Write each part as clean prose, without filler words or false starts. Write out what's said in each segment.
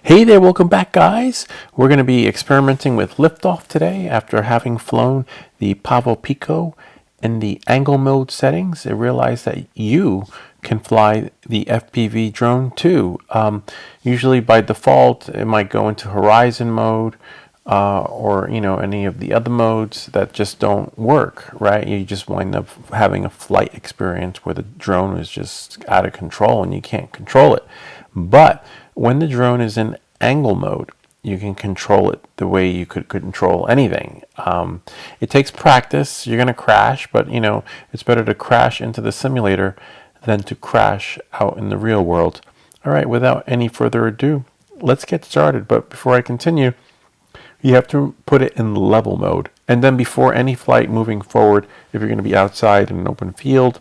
Hey there, welcome back guys. We're going to be experimenting with liftoff today after having flown the Pavo Pico in the angle mode settings. I realized that you can fly the FPV drone too. Usually by default it might go into horizon mode or any of the other modes that just don't work, right? You just wind up having a flight experience where the drone is just out of control and you can't control it. But when the drone is in angle mode, you can control it the way you could control anything. It takes practice. You're going to crash, but it's better to crash into the simulator than to crash out in the real world. All right, without any further ado, let's get started. But before I continue, you have to put it in level mode. And then before any flight moving forward, if you're going to be outside in an open field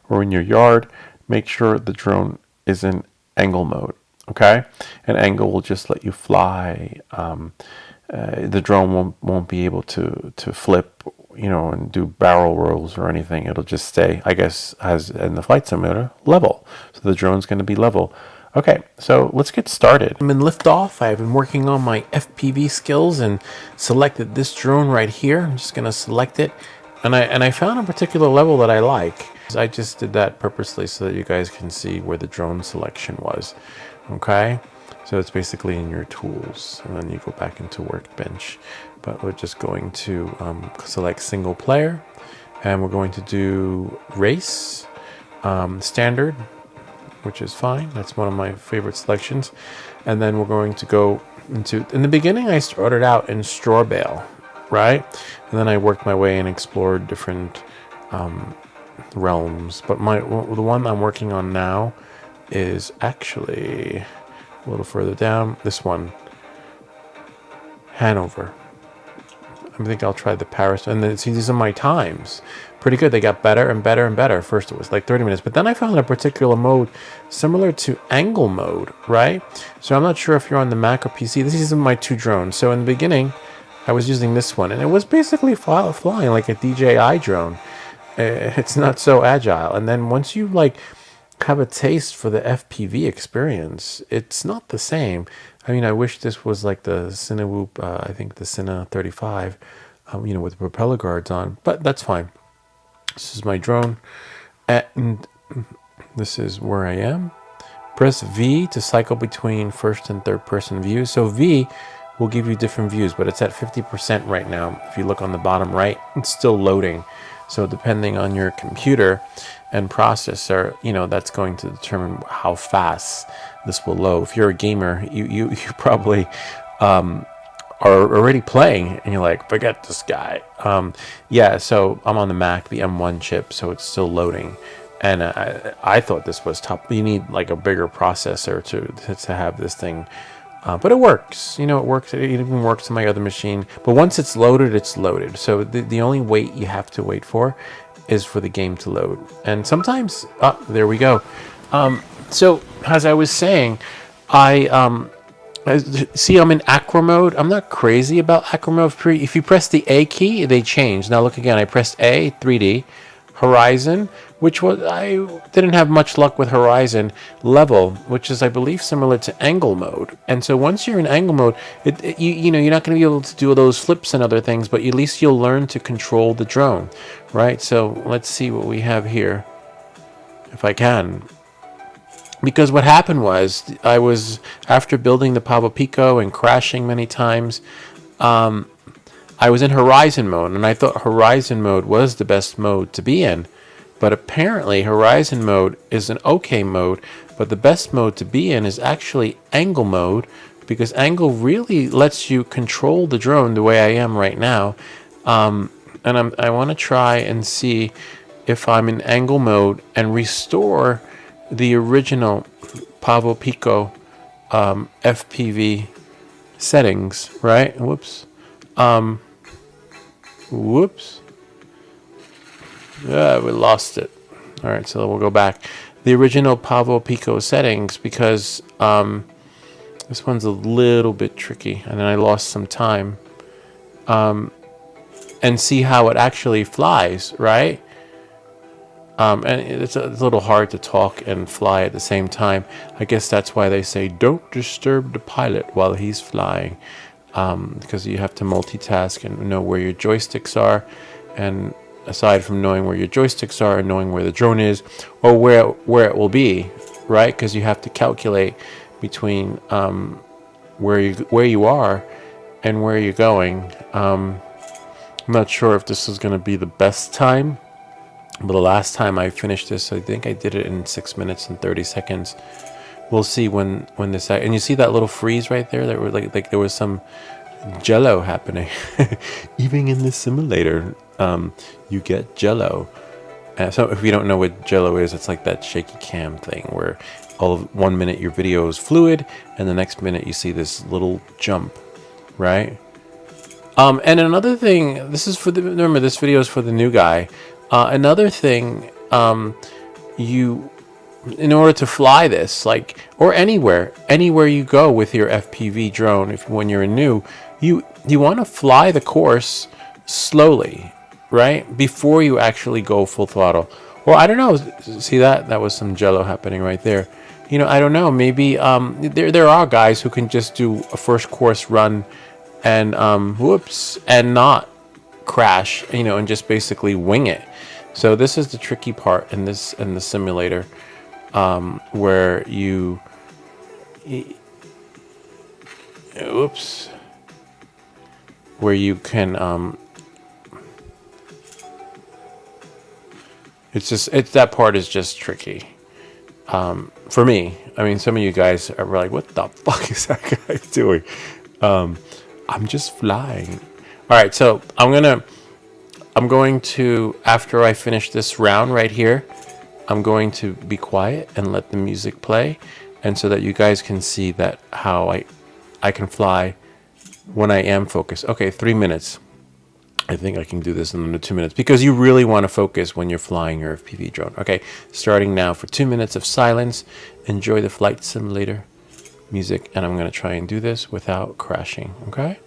or in your yard, make sure the drone is in angle mode. Okay, and angle will just let you fly. The drone won't be able to flip, and do barrel rolls or anything. It'll just stay, I guess, as in the flight simulator, level. So the drone's going to be level. Okay, so let's get started. I'm in liftoff. I've been working on my FPV skills and selected this drone right here. I'm just going to select it, and I found a particular level that I like. I just did that purposely so that you guys can see where the drone selection was. Okay, so it's basically in your tools, and then you go back into workbench. But we're just going to select single player, and we're going to do race standard, which is fine. That's one of my favorite selections. And then we're going to go into, in the beginning I started out in straw bale, right? And then I worked my way and explored different realms. But the one I'm working on now is actually a little further down. This one, Hanover. I think I'll try the Paris. And then see, these are my times. Pretty good. They got better and better and better. First it was like 30 minutes, but then I found a particular mode similar to angle mode, right? So I'm not sure if you're on the Mac or PC. These are my two drones. So in the beginning, I was using this one, and it was basically flying like a DJI drone. It's not so agile. And then once you have a taste for the FPV experience, it's not the same. I mean, I wish this was like the Cinewhoop, I think the Cine 35, with propeller guards on, but that's fine. This is my drone, and this is where I am. Press V to cycle between first and third person views. So V will give you different views, but it's at 50% right now. If you look on the bottom right, it's still loading. So depending on your computer and processor, that's going to determine how fast this will load. If you're a gamer, you probably are already playing and you're like, forget this guy. Yeah, so I'm on the Mac, the M1 chip, so it's still loading. And I thought this was top. You need like a bigger processor to have this thing. But it works, it works. It even works on my other machine. But once it's loaded, it's loaded. So the only wait you have to wait for is for the game to load. And sometimes, there we go. So as I was saying, see, I'm in Acro Mode. I'm not crazy about Acro Mode. If you press the A key, they change. Now look again. I pressed A, 3D, Horizon, which was, I didn't have much luck with Horizon. Level, which is, I believe, similar to angle mode. And so once you're in angle mode, you're not going to be able to do those flips and other things, but at least you'll learn to control the drone, right? So let's see what we have here, if I can. Because what happened was, I was, after building the Pavo Pico and crashing many times, I was in horizon mode, and I thought horizon mode was the best mode to be in. But apparently horizon mode is an okay mode, but the best mode to be in is actually angle mode, because angle really lets you control the drone the way I am right now. And I want to try and see if I'm in angle mode and restore the original Pavo Pico FPV settings, right? Whoops. Whoops. Yeah, we lost it. All right, so we'll go back. The original Pavo Pico settings, because this one's a little bit tricky, and then I lost some time. And see how it actually flies, right? And it's a little hard to talk and fly at the same time. I guess that's why they say don't disturb the pilot while he's flying, because you have to multitask and know where your joysticks are. And aside from knowing where your joysticks are and knowing where the drone is or where it will be, right? Because you have to calculate between where you are and where you're going. I'm not sure if this is going to be the best time, but the last time I finished this, I think I did it in 6 minutes and 30 seconds. We'll see when this, and you see that little freeze right there. That were like there was some jello happening. Even in the simulator, you get jello. So if you don't know what jello is, it's like that shaky cam thing where all of 1 minute your video is fluid and the next minute you see this little jump, right? And another thing, this is for the, remember this video is for the new guy. Another thing, in order to fly this, like, or anywhere you go with your FPV drone, when you're new, you want to fly the course slowly, right? Before you actually go full throttle. Or I don't know, see that was some jello happening right there. You know, I don't know, maybe there are guys who can just do a first course run and whoops, and not crash, you know, and just basically wing it. So this is the tricky part in the simulator, where where you can it's that part is just tricky for me. I mean, some of you guys are like, what the fuck is that guy doing? I'm just flying. All right, so I'm going to, after I finish this round right here, I'm going to be quiet and let the music play, and so that you guys can see that how I can fly when I am focused. Okay, 3 minutes. I think I can do this in under 2 minutes, because you really want to focus when you're flying your FPV drone. Okay, starting now for 2 minutes of silence. Enjoy the flight simulator music, and I'm going to try and do this without crashing, okay?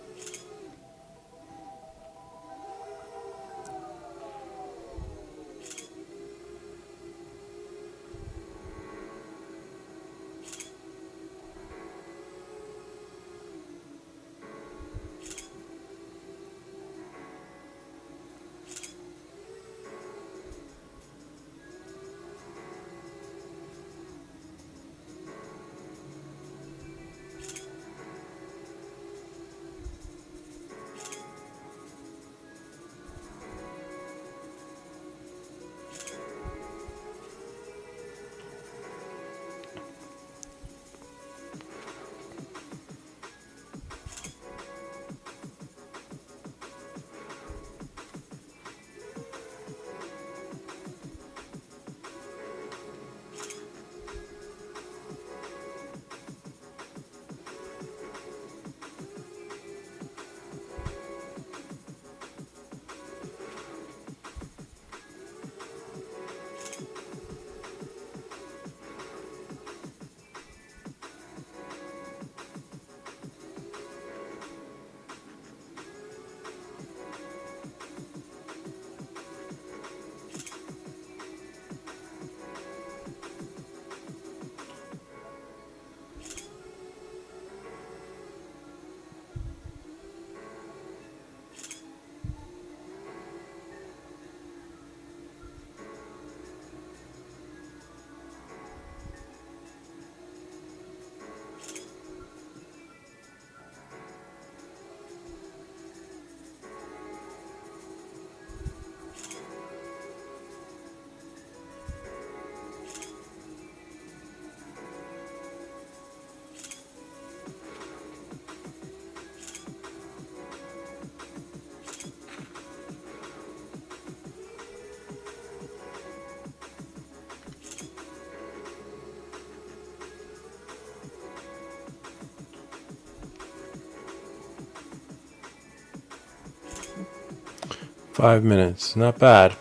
Five minutes, not bad.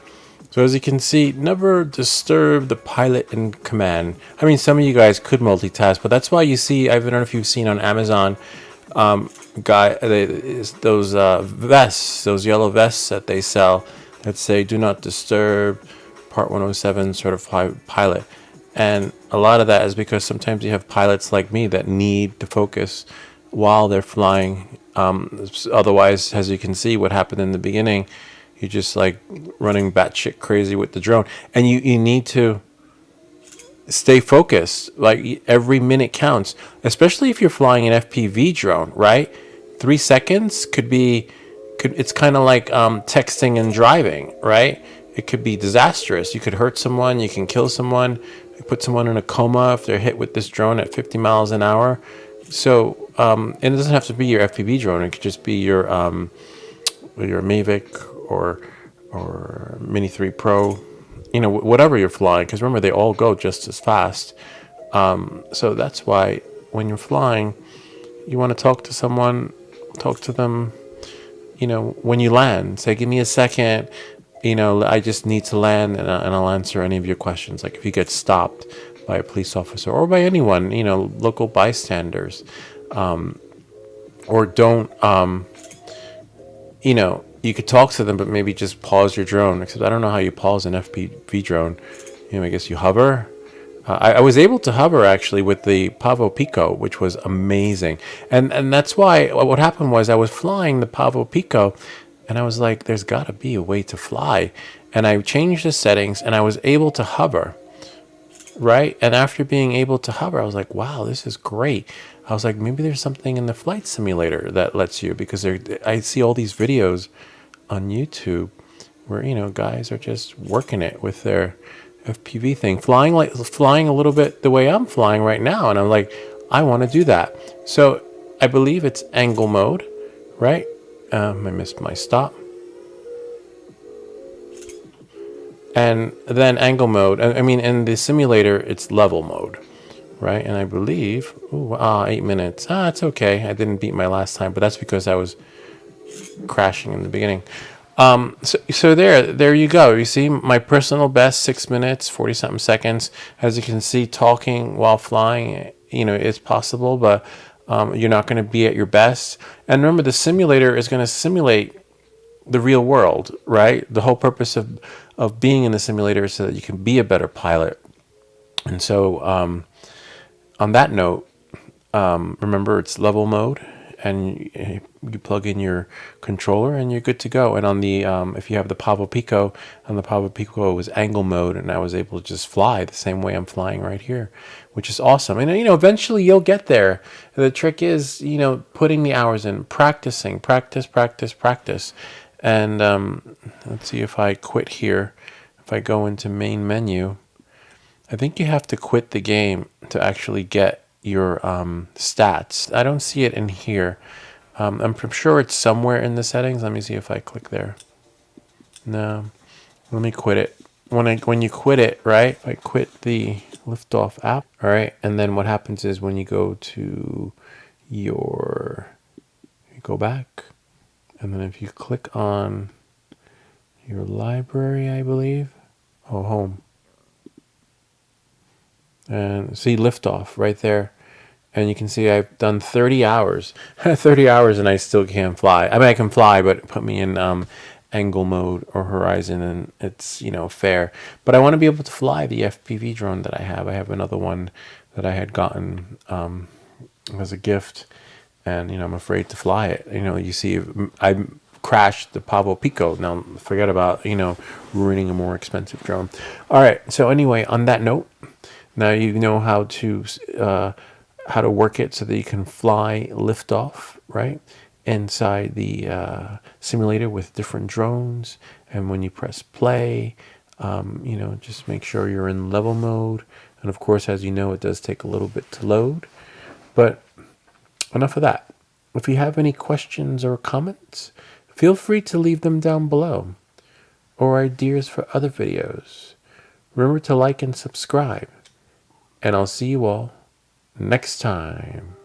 So as you can see, never disturb the pilot in command. I mean, some of you guys could multitask, but that's why you see, I don't know if you've seen on Amazon, those vests, those yellow vests that they sell that say "Do not disturb Part 107 certified pilot. And a lot of that is because sometimes you have pilots like me that need to focus while they're flying. Otherwise, as you can see, what happened in the beginning, you're just like running batshit crazy with the drone. And you need to stay focused. Like every minute counts, especially if you're flying an FPV drone, right? 3 seconds could be, it's kind of like texting and driving, right? It could be disastrous. You could hurt someone, you can kill someone, you put someone in a coma if they're hit with this drone at 50 miles an hour. So, and it doesn't have to be your FPV drone. It could just be your Mavic or Mini 3 Pro, you know, whatever you're flying. Because remember, they all go just as fast. So that's why when you're flying, you want to talk to someone, talk to them, you know, when you land. Say, give me a second, you know, I just need to land, and I'll answer any of your questions. Like if you get stopped by a police officer or by anyone, you know, local bystanders, or don't, you know, you could talk to them, but maybe just pause your drone. Except I don't know how you pause an FPV drone. You know, I guess you hover. I was able to hover actually with the Pavo Pico, which was amazing. And that's why what happened was I was flying the Pavo Pico, and I was like, there's got to be a way to fly. And I changed the settings, and I was able to hover, right? And after being able to hover, I was like, wow, this is great. I was like, maybe there's something in the flight simulator that lets you, because I see all these videos on YouTube where, you know, guys are just working it with their FPV thing, flying a little bit the way I'm flying right now, and I'm like, I want to do that. So I believe it's angle mode, right? I missed my stop, and then angle mode. I mean, in the simulator, it's level mode, right? And I believe, 8 minutes. It's okay. I didn't beat my last time, but that's because I was crashing in the beginning. So there you go. You see my personal best, 6 minutes, 40 something seconds. As you can see, talking while flying, you know, is possible, but you're not going to be at your best. And remember, the simulator is going to simulate the real world, right? The whole purpose of being in the simulator is so that you can be a better pilot. And so, on that note, remember it's level mode, and you plug in your controller and you're good to go. And on the if you have the Pavo Pico, on the Pavo Pico was angle mode, and I was able to just fly the same way I'm flying right here, which is awesome. And you know, eventually you'll get there. The trick is, you know, putting the hours in, practicing, practice. And let's see if I quit here. If I go into main menu, I think you have to quit the game to actually get your stats. I don't see it in here. I'm sure it's somewhere in the settings. Let me see if I click there. No, let me quit it. When you quit it, right? I quit the liftoff app, all right? And then what happens is when you go to you go back, and then if you click on your library, I believe, home, and see liftoff right there. And you can see I've done 30 hours, 30 hours, and I still can't fly. I mean, I can fly, but put me in angle mode or horizon, and it's, you know, fair. But I want to be able to fly the FPV drone that I have. I have another one that I had gotten as a gift, and, you know, I'm afraid to fly it. You know, you see, I crashed the Pavo Pico. Now, forget about, you know, ruining a more expensive drone. All right. So anyway, on that note, now you know how to work it so that you can fly liftoff, right, inside the simulator with different drones. And when you press play, you know, just make sure you're in level mode. And of course, as you know, it does take a little bit to load. But enough of that. If you have any questions or comments, feel free to leave them down below, or ideas for other videos. Remember to like and subscribe, and I'll see you all next time.